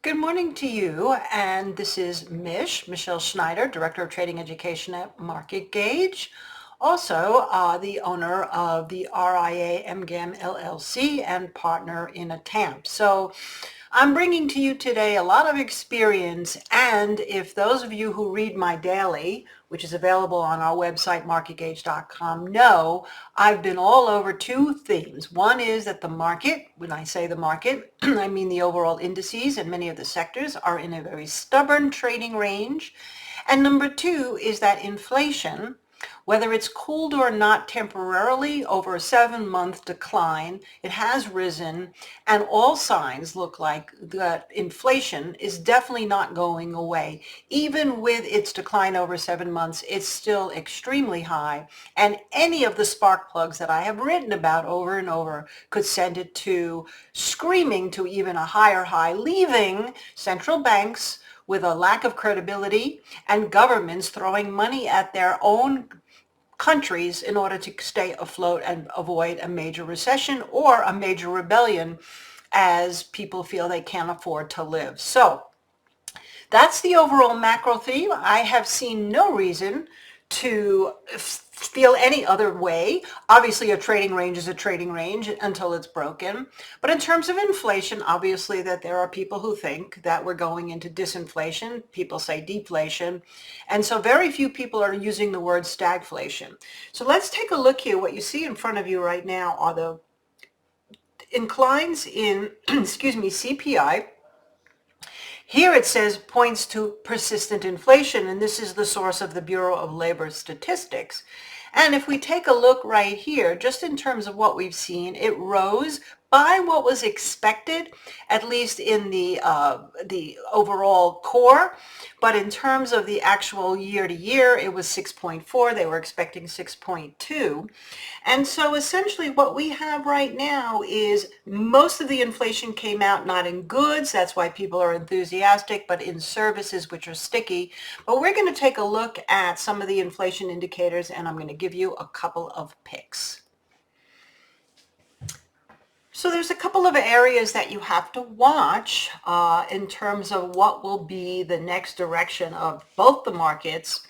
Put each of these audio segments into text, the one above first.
Good morning to you, and this is Michelle Schneider, Director of Trading Education at Market Gauge. Also, the owner of the RIA MGAM LLC and partner in a TAMP. So I'm bringing to you today a lot of experience, and if those of you who read my daily, which is available on our website, marketgauge.com, know I've been all over two themes. One is that the market, when I say the market, I mean the overall indices and many of the sectors are in a very stubborn trading range. And number two is that inflation, whether it's cooled or not temporarily over a 7-month decline, it has risen, and all signs look like that inflation is definitely not going away. Even with its decline over 7 months, it's still extremely high, and any of the spark plugs that I have written about over and over could send it to screaming to even a higher high, leaving central banks with a lack of credibility and governments throwing money at their own countries in order to stay afloat and avoid a major recession or a major rebellion as people feel they can't afford to live. So that's the overall macro theme. I have seen no reason to feel any other way. Obviously, a trading range is a trading range until it's broken. But in terms of inflation, obviously that there are people who think that we're going into disinflation. People say deflation. And so very few people are using the word stagflation. So let's take a look here. What you see in front of you right now are the inclines in, CPI. Here it says points to persistent inflation, and this is the source of the Bureau of Labor Statistics. And if we take a look right here, just in terms of what we've seen, it rose by what was expected, at least in the overall core. But in terms of the actual year to year, it was 6.4. They were expecting 6.2. And so essentially what we have right now is most of the inflation came out not in goods. That's why people are enthusiastic, but in services, which are sticky. But we're going to take a look at some of the inflation indicators, and I'm going to give you a couple of picks. So there's a couple of areas that you have to watch in terms of what will be the next direction of both the markets,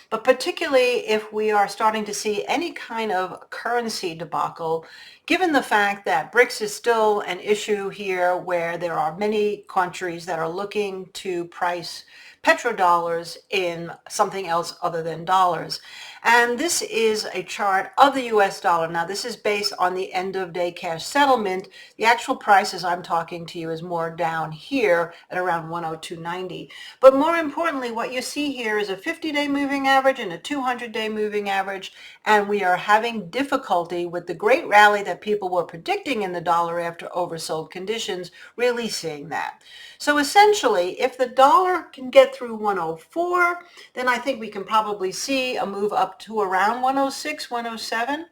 but particularly if we are starting to see any kind of currency debacle, given the fact that BRICS is still an issue here where there are many countries that are looking to price petrodollars in something else other than dollars. And this is a chart of the US dollar. Now this is based on the end of day cash settlement. The actual price as I'm talking to you is more down here at around 102.90. But more importantly, what you see here is a 50-day moving average and a 200-day moving average. And we are having difficulty with the great rally that people were predicting in the dollar after oversold conditions, really seeing that. So essentially, if the dollar can get through 104, then I think we can probably see a move up to around 106, 107.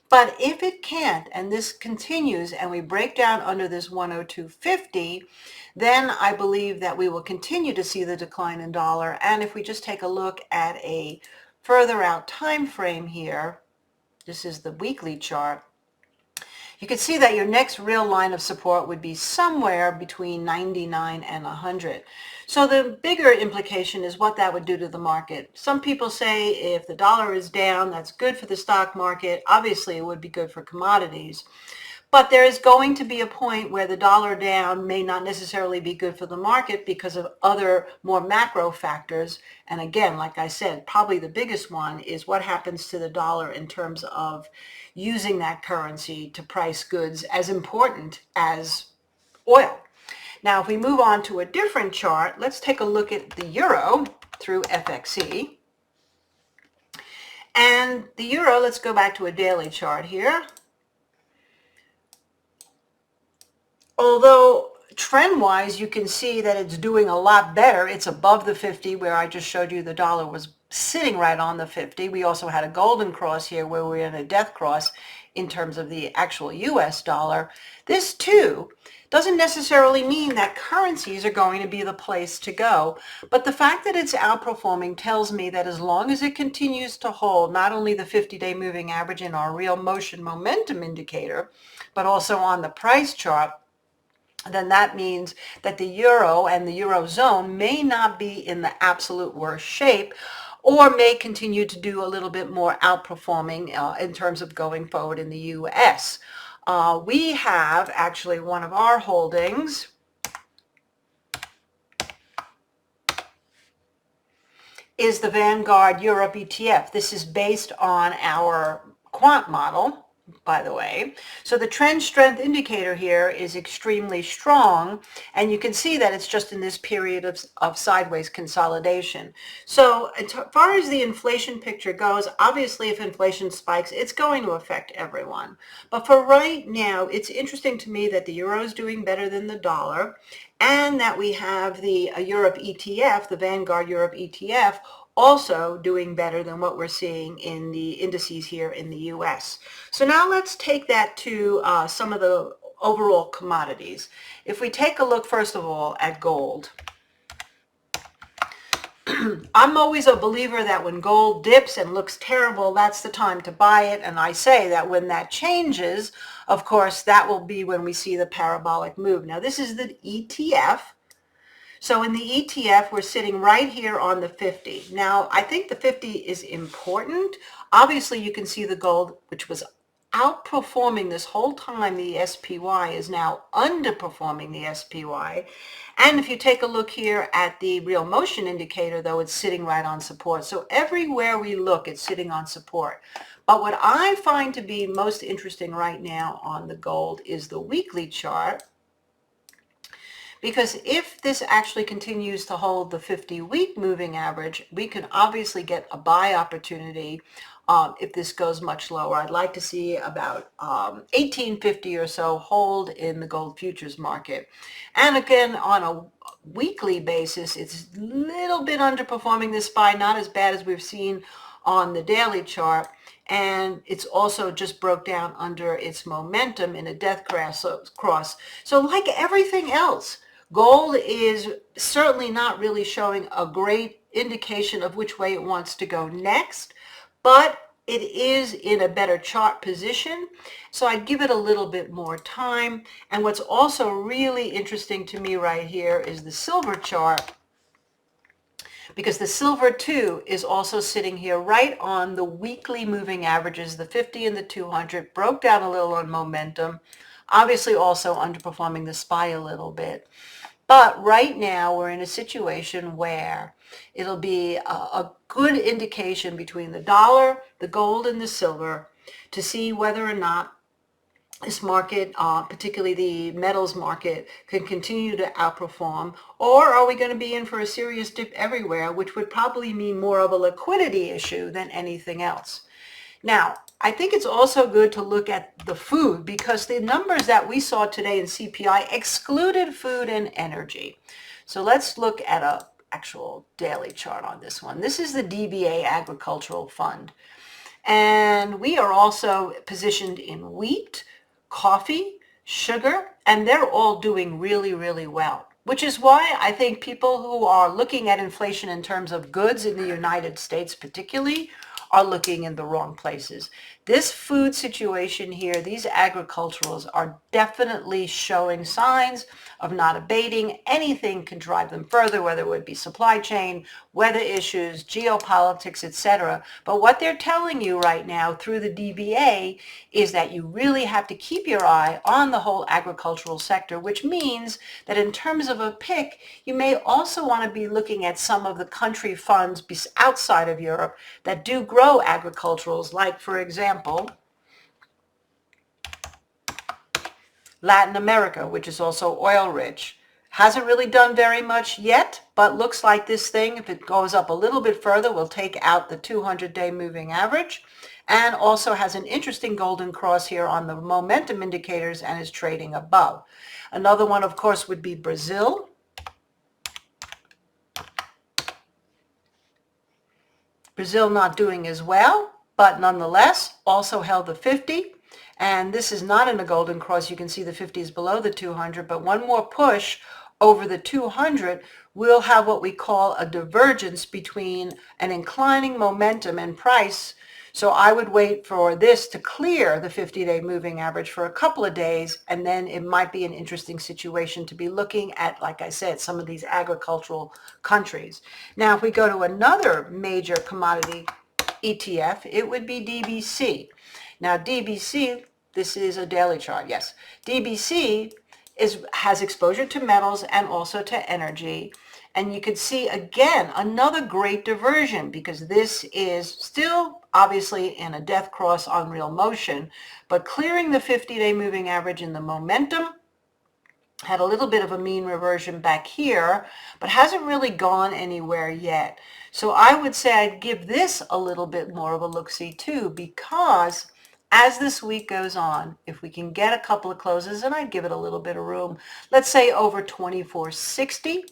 But if it can't, and this continues, and we break down under this 102.50, then I believe that we will continue to see the decline in dollar. And if we just take a look at a further out time frame here, this is the weekly chart, you can see that your next real line of support would be somewhere between 99 and 100. So the bigger implication is what that would do to the market. Some people say if the dollar is down, that's good for the stock market. Obviously, it would be good for commodities. But there is going to be a point where the dollar down may not necessarily be good for the market because of other more macro factors. And again, like I said, probably the biggest one is what happens to the dollar in terms of using that currency to price goods as important as oil. Now, if we move on to a different chart, let's take a look at the euro through FXE. And the euro, let's go back to a daily chart here. Although trend-wise, you can see that it's doing a lot better. It's above the 50 where I just showed you the dollar was sitting right on the 50. We also had a golden cross here where we're in a death cross in terms of the actual US dollar. This too doesn't necessarily mean that currencies are going to be the place to go. But the fact that it's outperforming tells me that as long as it continues to hold not only the 50-day moving average in our real motion momentum indicator, but also on the price chart, then that means that the euro and the eurozone may not be in the absolute worst shape, or may continue to do a little bit more outperforming in terms of going forward in the U.S. We have actually one of our holdings is the Vanguard Europe ETF. This is based on our quant model, by the way. So the trend strength indicator here is extremely strong, and you can see that it's just in this period of sideways consolidation. So as far as the inflation picture goes, obviously if inflation spikes, it's going to affect everyone. But for right now, it's interesting to me that the euro is doing better than the dollar, and that we have the Europe ETF, the Vanguard Europe ETF, also doing better than what we're seeing in the indices here in the US. So now let's take that to some of the overall commodities. If we take a look first of all at gold, I'm always a believer that when gold dips and looks terrible, that's the time to buy it. And I say that when that changes, of course, that will be when we see the parabolic move. Now, this is the ETF. So in the ETF, we're sitting right here on the 50. Now, I think the 50 is important. Obviously, you can see the gold, which was outperforming this whole time. The SPY is now underperforming the SPY. And if you take a look here at the real motion indicator, though, it's sitting right on support. So everywhere we look, it's sitting on support. But what I find to be most interesting right now on the gold is the weekly chart. Because if this actually continues to hold the 50-week moving average, we can obviously get a buy opportunity if this goes much lower. I'd like to see about 1850 or so hold in the gold futures market. And again, on a weekly basis, it's a little bit underperforming this SPY, not as bad as we've seen on the daily chart. And it's also just broke down under its momentum in a death cross. So like everything else, gold is certainly not really showing a great indication of which way it wants to go next, but it is in a better chart position. So I'd give it a little bit more time. And what's also really interesting to me right here is the silver chart, because the silver too is also sitting here right on the weekly moving averages, the 50 and the 200, broke down a little on momentum, obviously also underperforming the SPY a little bit. But right now we're in a situation where it'll be a good indication between the dollar, the gold, and the silver to see whether or not this market, particularly the metals market, can continue to outperform, or are we going to be in for a serious dip everywhere, which would probably mean more of a liquidity issue than anything else. Now, I think it's also good to look at the food, because the numbers that we saw today in CPI excluded food and energy. So let's look at an actual daily chart on this one. This is the DBA Agricultural Fund. And we are also positioned in wheat, coffee, sugar, and they're all doing really, really well. Which is why I think people who are looking at inflation in terms of goods in the United States particularly are looking in the wrong places. This food situation here, these agriculturals are definitely showing signs of not abating. Anything can drive them further, whether it would be supply chain, weather issues, geopolitics, etc. But what they're telling you right now through the DBA is that you really have to keep your eye on the whole agricultural sector, which means that in terms of a pick, you may also want to be looking at some of the country funds outside of Europe that do grow agriculturals, like, for example, Latin America, which is also oil rich. Hasn't really done very much yet, but looks like this thing, if it goes up a little bit further, will take out the 200-day moving average, and also has an interesting golden cross here on the momentum indicators and is trading above. Another one, of course, would be Brazil. Brazil not doing as well, but nonetheless also held the 50. And this is not in a golden cross. You can see the 50 is below the 200, but one more push over the 200 will have what we call a divergence between an inclining momentum and price. So I would wait for this to clear the 50-day moving average for a couple of days, and then it might be an interesting situation to be looking at, like I said, some of these agricultural countries. Now, if we go to another major commodity ETF, it would be DBC. Now, DBC, this is a daily chart, yes. DBC has exposure to metals and also to energy. And you can see, again, another great diversion, because this is still obviously in a death cross on real motion, but clearing the 50-day moving average in the momentum, had a little bit of a mean reversion back here, but hasn't really gone anywhere yet. So I would say I'd give this a little bit more of a look-see too, because as this week goes on, if we can get a couple of closes, and I'd give it a little bit of room, let's say over 2460,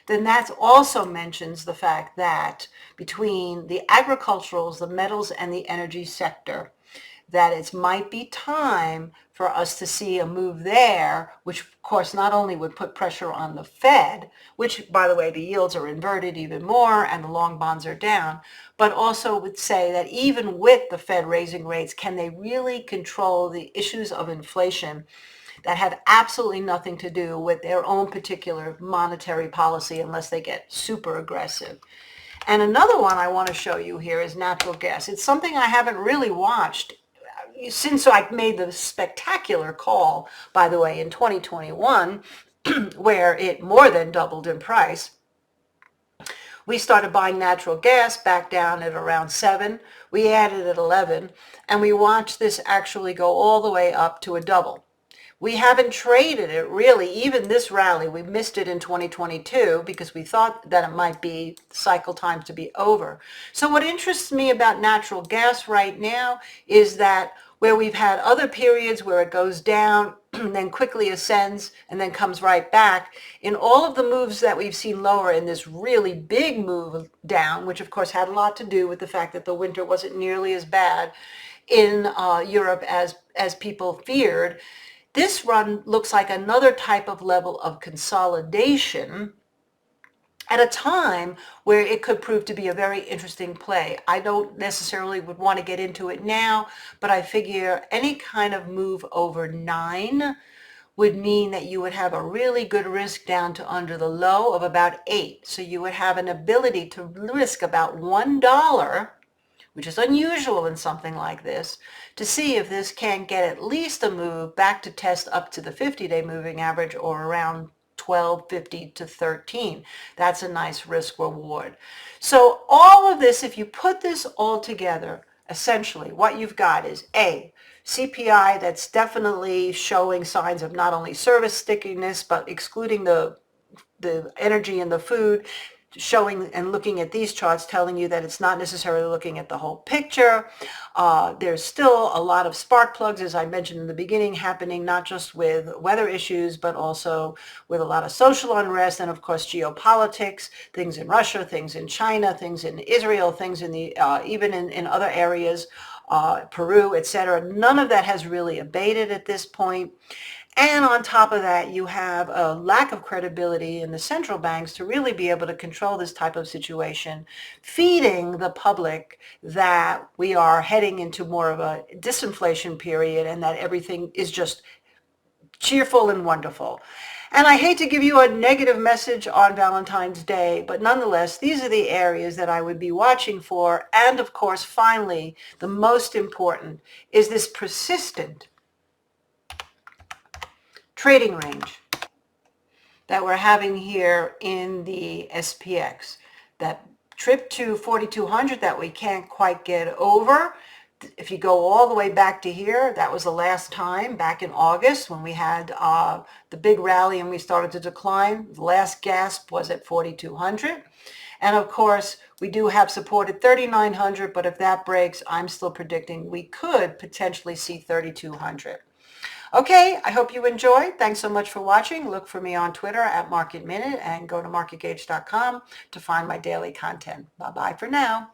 then that also mentions the fact that between the agriculturals, the metals, and the energy sector, that it might be time for us to see a move there, which of course not only would put pressure on the Fed, which by the way, the yields are inverted even more and the long bonds are down, but also would say that even with the Fed raising rates, can they really control the issues of inflation that have absolutely nothing to do with their own particular monetary policy unless they get super aggressive. And another one I want to show you here is natural gas. It's something I haven't really watched since I made the spectacular call, by the way, in 2021, where it more than doubled in price. We started buying natural gas back down at around 7. We added at 11, and we watched this actually go all the way up to a double. We haven't traded it really, even this rally. We missed it in 2022 because we thought that it might be cycle time to be over. So what interests me about natural gas right now is that where we've had other periods where it goes down and then quickly ascends and then comes right back, in all of the moves that we've seen lower in this really big move down, which of course had a lot to do with the fact that the winter wasn't nearly as bad in Europe as people feared, this run looks like another type of level of consolidation at a time where it could prove to be a very interesting play. I don't necessarily would want to get into it now, but I figure any kind of move over 9 would mean that you would have a really good risk down to under the low of about 8. So you would have an ability to risk about $1, which is unusual in something like this, to see if this can get at least a move back to test up to the 50-day moving average or around 12.50 to 13. That's a nice risk reward. So all of this, if you put this all together, essentially what you've got is A, CPI that's definitely showing signs of not only service stickiness, but excluding the energy and the food, showing and looking at these charts telling you that it's not necessarily looking at the whole picture. There's still a lot of spark plugs, as I mentioned in the beginning, happening not just with weather issues, but also with a lot of social unrest and, of course, geopolitics, things in Russia, things in China, things in Israel, things in the even in other areas, Peru, etc. None of that has really abated at this point. And on top of that, you have a lack of credibility in the central banks to really be able to control this type of situation, feeding the public that we are heading into more of a disinflation period and that everything is just cheerful and wonderful. And I hate to give you a negative message on Valentine's Day, but nonetheless, these are the areas that I would be watching for. And of course, finally, the most important is this persistent trading range that we're having here in the SPX. That trip to 4,200 that we can't quite get over. If you go all the way back to here, that was the last time back in August when we had the big rally and we started to decline. The last gasp was at 4,200. And of course, we do have support at 3,900, but if that breaks, I'm still predicting we could potentially see 3,200. Okay, I hope you enjoyed. Thanks so much for watching. Look for me on Twitter at Market Minute and go to marketgauge.com to find my daily content. Bye-bye for now.